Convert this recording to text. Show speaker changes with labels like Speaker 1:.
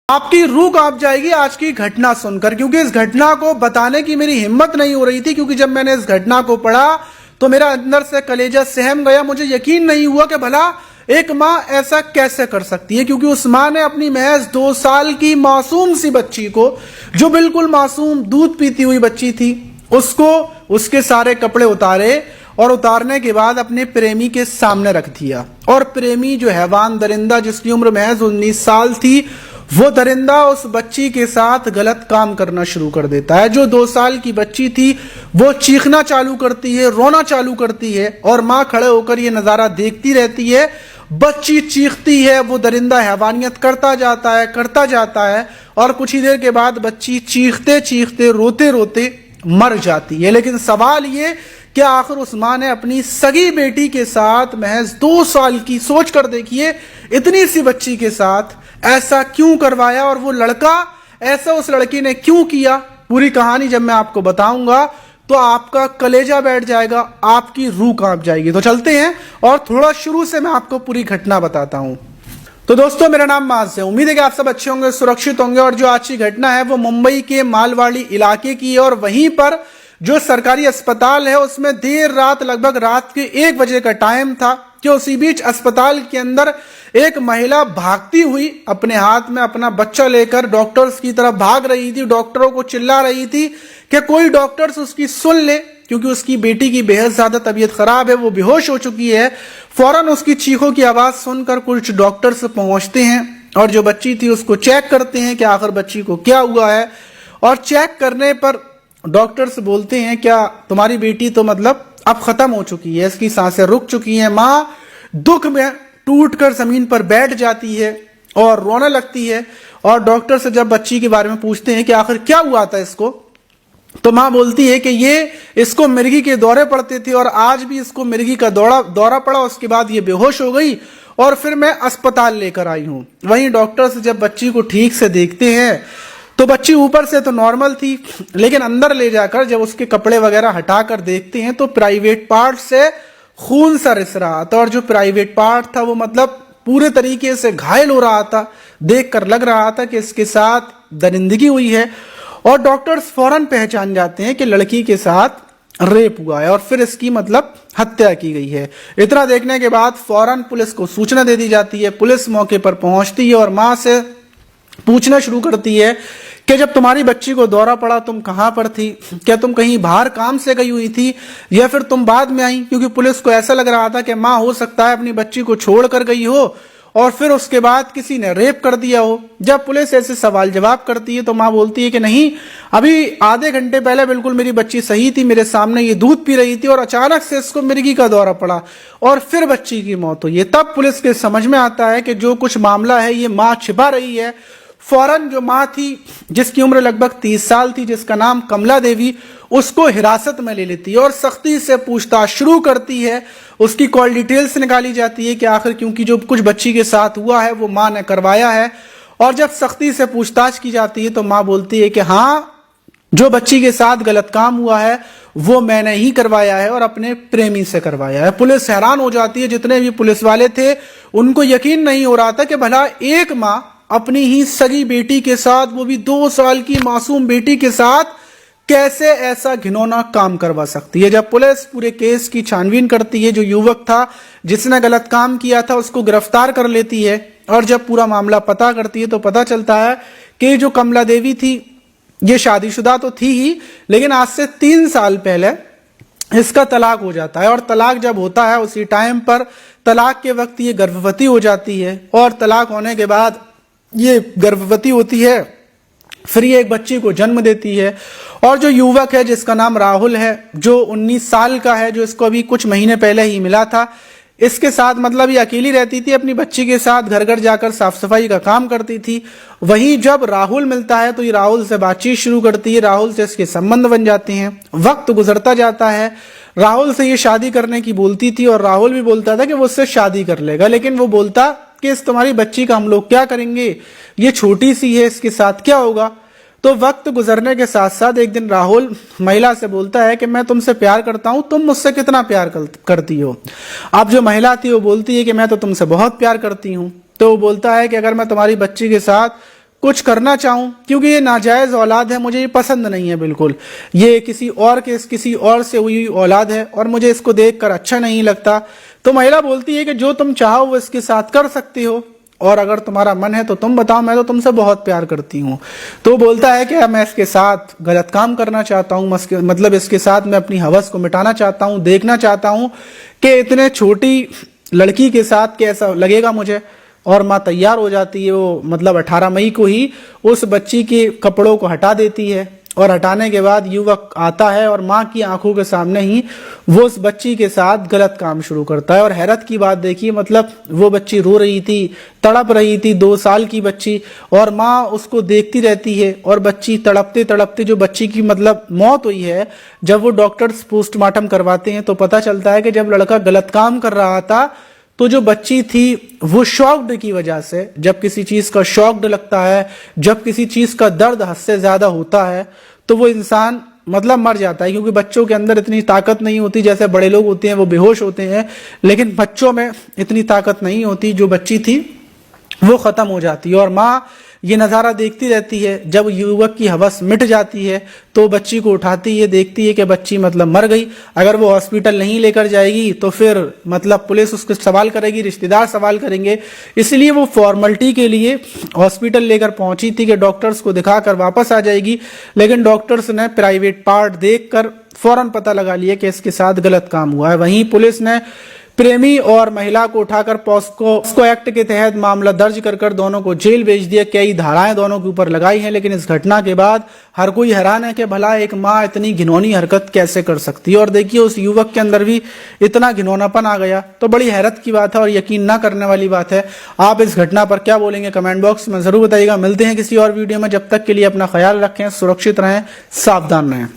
Speaker 1: आपकी रूह कांप जाएगी आज की घटना सुनकर, क्योंकि इस घटना को बताने की मेरी हिम्मत नहीं हो रही थी। क्योंकि जब मैंने इस घटना को पढ़ा तो मेरा अंदर से कलेजा सहम गया। मुझे यकीन नहीं हुआ कि भला एक माँ ऐसा कैसे कर सकती है, क्योंकि उस माँ ने अपनी महज 2 साल की मासूम सी बच्ची को, जो बिल्कुल मासूम दूध पीती हुई बच्ची थी, उसको उसके सारे कपड़े उतारे और उतारने के बाद अपने प्रेमी के सामने रख दिया। और प्रेमी जो हैवान दरिंदा, जिसकी उम्र महज 19 साल थी, वो दरिंदा उस बच्ची के साथ गलत काम करना शुरू कर देता है। जो 2 साल की बच्ची थी वो चीखना चालू करती है, रोना चालू करती है, और माँ खड़े होकर ये नजारा देखती रहती है। बच्ची चीखती है, वो दरिंदा हैवानियत करता जाता है, और कुछ ही देर के बाद बच्ची चीखते चीखते रोते रोते मर जाती है। लेकिन सवाल ये कि आखिर उस माँ ने अपनी सगी बेटी के साथ, महज 2 साल की, सोच कर देखिए, इतनी सी बच्ची के साथ ऐसा क्यों करवाया, और वो लड़का ऐसा उस लड़की ने क्यों किया। पूरी कहानी जब मैं आपको बताऊंगा तो आपका कलेजा बैठ जाएगा, आपकी रूह कांप जाएगी। तो चलते हैं और थोड़ा शुरू से मैं आपको पूरी घटना बताता हूं। तो दोस्तों, मेरा नाम माज है। उम्मीद है कि आप सब अच्छे होंगे, सुरक्षित होंगे। और जो आज की घटना है वो मुंबई के मालवाड़ी इलाके की है, और वहीं पर जो सरकारी अस्पताल है उसमें देर रात, लगभग रात के 1 बजे का टाइम था, कि उसी बीच अस्पताल के अंदर एक महिला भागती हुई अपने हाथ में अपना बच्चा लेकर डॉक्टर्स की तरफ भाग रही थी। डॉक्टरों को चिल्ला रही थी कि कोई डॉक्टर्स उसकी सुन ले, क्योंकि उसकी बेटी की बेहद ज्यादा तबीयत खराब है, वो बेहोश हो चुकी है। फौरन उसकी चीखों की आवाज सुनकर कुछ डॉक्टर्स पहुंचते हैं और जो बच्ची थी उसको चेक करते हैं कि आखिर बच्ची को क्या हुआ है। और चेक करने पर डॉक्टर्स बोलते हैं, क्या तुम्हारी बेटी तो मतलब अब खत्म हो चुकी है, इसकी सांसें रुक चुकी हैं। माँ दुख में टूटकर जमीन पर बैठ जाती है और रोने लगती है। और डॉक्टर से जब बच्ची के बारे में पूछते हैं कि आखिर क्या हुआ था इसको, तो माँ बोलती है कि ये इसको मिर्गी के दौरे पड़ते थे और आज भी इसको मिर्गी का दौरा पड़ा, उसके बाद ये बेहोश हो गई और फिर मैं अस्पताल लेकर आई हूं। वहीं डॉक्टर्स जब बच्ची को ठीक से देखते हैं तो बच्ची ऊपर से तो नॉर्मल थी, लेकिन अंदर ले जाकर जब उसके कपड़े वगैरह हटाकर देखते हैं तो प्राइवेट पार्ट से खून सा रिस रहा था। और जो प्राइवेट पार्ट था वो मतलब पूरे तरीके से घायल हो रहा था। देखकर लग रहा था कि इसके साथ दरिंदगी हुई है। और डॉक्टर्स फौरन पहचान जाते हैं कि लड़की के साथ रेप हुआ है और फिर इसकी मतलब हत्या की गई है। इतना देखने के बाद फौरन पुलिस को सूचना दे दी जाती है। पुलिस मौके पर पहुंचती है और मां से पूछना शुरू करती है कि जब तुम्हारी बच्ची को दौरा पड़ा तुम कहां पर थी, क्या तुम कहीं बाहर काम से गई हुई थी या फिर तुम बाद में आई। क्योंकि पुलिस को ऐसा लग रहा था कि मां हो सकता है अपनी बच्ची को छोड़कर गई हो और फिर उसके बाद किसी ने रेप कर दिया हो। जब पुलिस ऐसे सवाल जवाब करती है तो मां बोलती है कि नहीं, अभी आधे घंटे पहले बिल्कुल मेरी बच्ची सही थी, मेरे सामने ये दूध पी रही थी और अचानक से इसको मिर्गी का दौरा पड़ा और फिर बच्ची की मौत हुई है। तब पुलिस के समझ में आता है कि जो कुछ मामला है ये मां छिपा रही है। फौरन जो मां थी, जिसकी उम्र लगभग 30 साल थी, जिसका नाम कमला देवी, उसको हिरासत में ले लेती है और सख्ती से पूछताछ शुरू करती है। उसकी कॉल डिटेल्स निकाली जाती है कि आखिर क्योंकि जो कुछ बच्ची के साथ हुआ है वो मां ने करवाया है। और जब सख्ती से पूछताछ की जाती है तो मां बोलती है कि हाँ, जो बच्ची के साथ गलत काम हुआ है वो मैंने ही करवाया है और अपने प्रेमी से करवाया है। पुलिस हैरान हो जाती है, जितने भी पुलिस वाले थे उनको यकीन नहीं हो रहा था कि भला एक मां अपनी ही सगी बेटी के साथ, वो भी 2 साल की मासूम बेटी के साथ, कैसे ऐसा घिनौना काम करवा सकती है। जब पुलिस पूरे केस की छानबीन करती है, जो युवक था जिसने गलत काम किया था उसको गिरफ्तार कर लेती है। और जब पूरा मामला पता करती है तो पता चलता है कि जो कमला देवी थी ये शादीशुदा तो थी ही, लेकिन आज से 3 साल पहले इसका तलाक हो जाता है। और तलाक जब होता है उसी टाइम पर तलाक के वक्त ये गर्भवती हो जाती है और तलाक होने के बाद ये गर्भवती होती है, फिर ये एक बच्ची को जन्म देती है। और जो युवक है जिसका नाम राहुल है, जो 19 साल का है, जो इसको अभी कुछ महीने पहले ही मिला था, इसके साथ मतलब ये अकेली रहती थी, अपनी बच्ची के साथ घर घर जाकर साफ सफाई का काम करती थी। वहीं जब राहुल मिलता है तो ये राहुल से बातचीत शुरू करती है, राहुल से इसके संबंध बन जाते हैं। वक्त गुजरता जाता है, राहुल से ये शादी करने की बोलती थी और राहुल भी बोलता था कि वो उससे शादी कर लेगा, लेकिन वो बोलता कि इस तुम्हारी बच्ची का हम लोग क्या करेंगे, ये छोटी सी है, इसके साथ क्या होगा। तो वक्त गुजरने के साथ साथ एक दिन राहुल महिला से बोलता है कि मैं तुमसे प्यार करता हूं, तुम मुझसे कितना प्यार करती हो। अब जो महिला थी वो बोलती है कि मैं तो तुमसे बहुत प्यार करती हूं। तो वो बोलता है कि अगर मैं तुम्हारी बच्ची के साथ कुछ करना चाहूं, क्योंकि ये नाजायज औलाद है, मुझे ये पसंद नहीं है बिल्कुल। ये किसी और से हुई औलाद है और मुझे इसको देखकर अच्छा नहीं लगता। तो महिला बोलती है कि जो तुम चाहो वो इसके साथ कर सकती हो, और अगर तुम्हारा मन है तो तुम बताओ, मैं तो तुमसे बहुत प्यार करती हूँ। तो बोलता है कि मैं इसके साथ गलत काम करना चाहता हूँ, मतलब इसके साथ मैं अपनी हवस को मिटाना चाहता हूँ, देखना चाहता हूँ कि इतने छोटी लड़की के साथ कैसा लगेगा मुझे। और माँ तैयार हो जाती है, वो मतलब 18 मई को ही उस बच्ची के कपड़ों को हटा देती है, और हटाने के बाद युवक आता है और माँ की आंखों के सामने ही वो उस बच्ची के साथ गलत काम शुरू करता है। और हैरत की बात देखिए, मतलब वो बच्ची रो रही थी, तड़प रही थी, 2 साल की बच्ची, और माँ उसको देखती रहती है। और बच्ची तड़पते तड़पते, जो बच्ची की मतलब मौत हुई है, जब वो डॉक्टर्स पोस्टमार्टम करवाते हैं तो पता चलता है कि जब लड़का गलत काम कर रहा था तो जो बच्ची थी वो शॉक्ड की वजह से, जब किसी चीज का शॉक्ड लगता है, जब किसी चीज का दर्द हद से ज्यादा होता है, तो वो इंसान मतलब मर जाता है। क्योंकि बच्चों के अंदर इतनी ताकत नहीं होती, जैसे बड़े लोग होते हैं वो बेहोश होते हैं, लेकिन बच्चों में इतनी ताकत नहीं होती। जो बच्ची थी वो खत्म हो जाती है, और माँ ये नज़ारा देखती रहती है। जब युवक की हवस मिट जाती है तो बच्ची को उठाती है, देखती है कि बच्ची मतलब मर गई। अगर वो हॉस्पिटल नहीं लेकर जाएगी तो फिर मतलब पुलिस उसको सवाल करेगी, रिश्तेदार सवाल करेंगे। इसलिए वो फॉर्मेलिटी के लिए हॉस्पिटल लेकर पहुंची थी कि डॉक्टर्स को दिखाकर वापस आ जाएगी, लेकिन डॉक्टर्स ने प्राइवेट पार्ट देखकर फौरन पता लगा लिया कि इसके साथ गलत काम हुआ है। वहीं पुलिस ने प्रेमी और महिला को उठाकर पॉस्को एक्ट के तहत मामला दर्ज कर दोनों को जेल भेज दिया। कई धाराएं दोनों के ऊपर लगाई हैं, लेकिन इस घटना के बाद हर कोई हैरान है कि भला एक माँ इतनी घिनौनी हरकत कैसे कर सकती है। और देखिए उस युवक के अंदर भी इतना घिनौनापन आ गया, तो बड़ी हैरत की बात है और यकीन ना करने वाली बात है। आप इस घटना पर क्या बोलेंगे कमेंट बॉक्स में जरूर बताइएगा। मिलते हैं किसी और वीडियो में, जब तक के लिए अपना ख्याल रखें, सुरक्षित रहें, सावधान रहें।